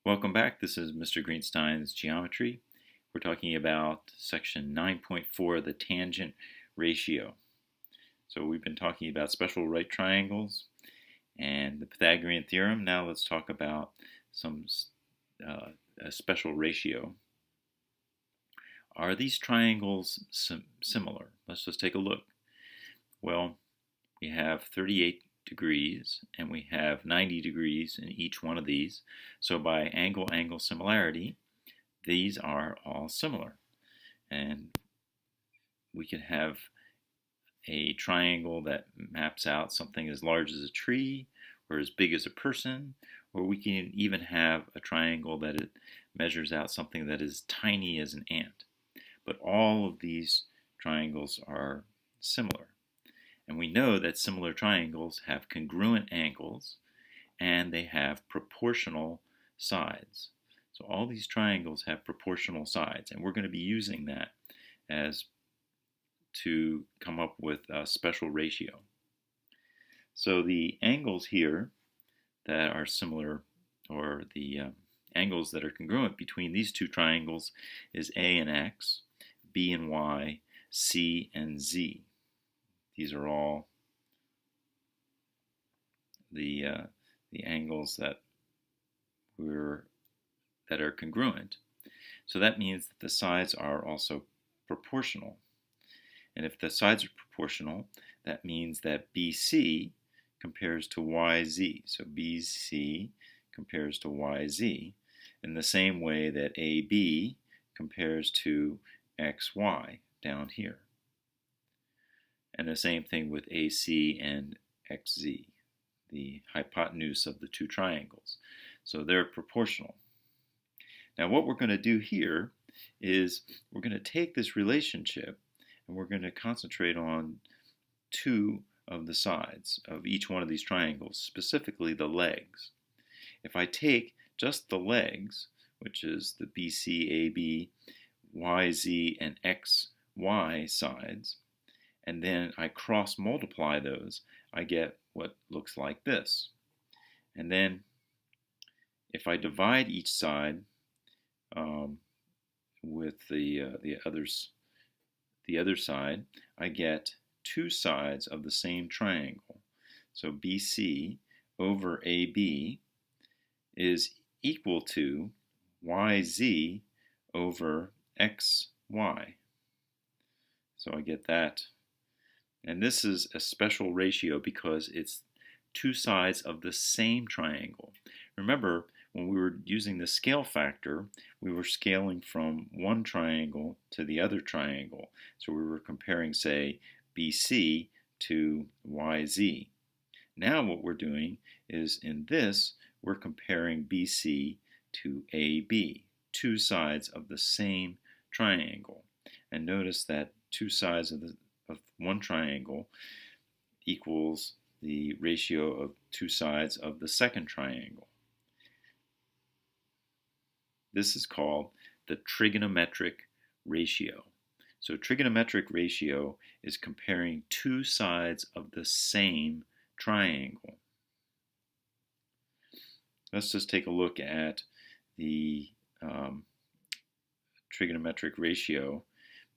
Welcome back. This is Mr. Greenstein's Geometry. We're talking about section 9.4, the tangent ratio. So we've been talking about special right triangles and the Pythagorean theorem. Now let's talk about a special ratio. Are these triangles similar? Let's just take a look. Well, we have 38 degrees and we have 90 degrees in each one of these. So by angle-angle similarity, these are all similar. And we can have a triangle that maps out something as large as a tree or as big as a person, or we can even have a triangle that it measures out something that is tiny as an ant. But all of these triangles are similar. And we know that similar triangles have congruent angles and they have proportional sides. So all these triangles have proportional sides, and we're going to be using that as to come up with a special ratio. So the angles here that are similar, or the angles that are congruent between these two triangles, is A and X, B and Y, C and Z. These are all the angles that are congruent. So that means that the sides are also proportional. And if the sides are proportional, that means that BC compares to YZ. So BC compares to YZ in the same way that AB compares to XY down here. And the same thing with AC and XZ, the hypotenuse of the two triangles. So they're proportional. Now what we're going to do here is we're going to take this relationship and we're going to concentrate on two of the sides of each one of these triangles, specifically the legs. If I take just the legs, which is the BC, AB, YZ, and XY sides, and then I cross multiply those, I get what looks like this. And then if I divide each side with the other side, I get two sides of the same triangle. So BC over AB is equal to YZ over XY. So I get that. And this is a special ratio because it's two sides of the same triangle. Remember, when we were using the scale factor, we were scaling from one triangle to the other triangle. So we were comparing, say, BC to YZ. Now what we're doing is in this, we're comparing BC to AB, two sides of the same triangle. And notice that two sides of one triangle equals the ratio of two sides of the second triangle. This is called the trigonometric ratio. So trigonometric ratio is comparing two sides of the same triangle. Let's just take a look at the trigonometric ratio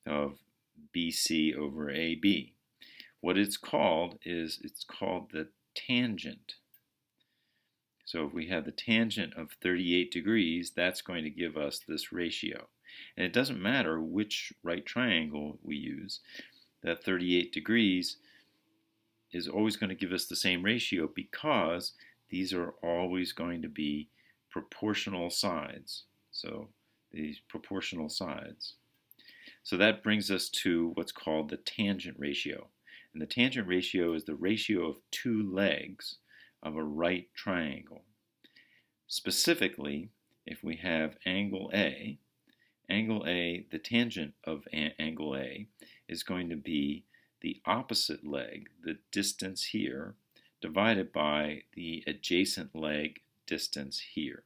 of BC over AB. What it's called is the tangent. So if we have the tangent of 38 degrees, that's going to give us this ratio. And it doesn't matter which right triangle we use, that 38 degrees is always going to give us the same ratio because these are always going to be proportional sides. So these proportional sides. So that brings us to what's called the tangent ratio. And the tangent ratio is the ratio of two legs of a right triangle. Specifically, if we have angle A, the tangent of angle A is going to be the opposite leg, the distance here, divided by the adjacent leg distance here.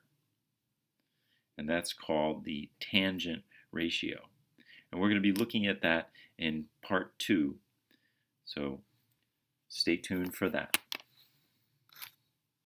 And that's called the tangent ratio. And we're going to be looking at that in part 2. So stay tuned for that.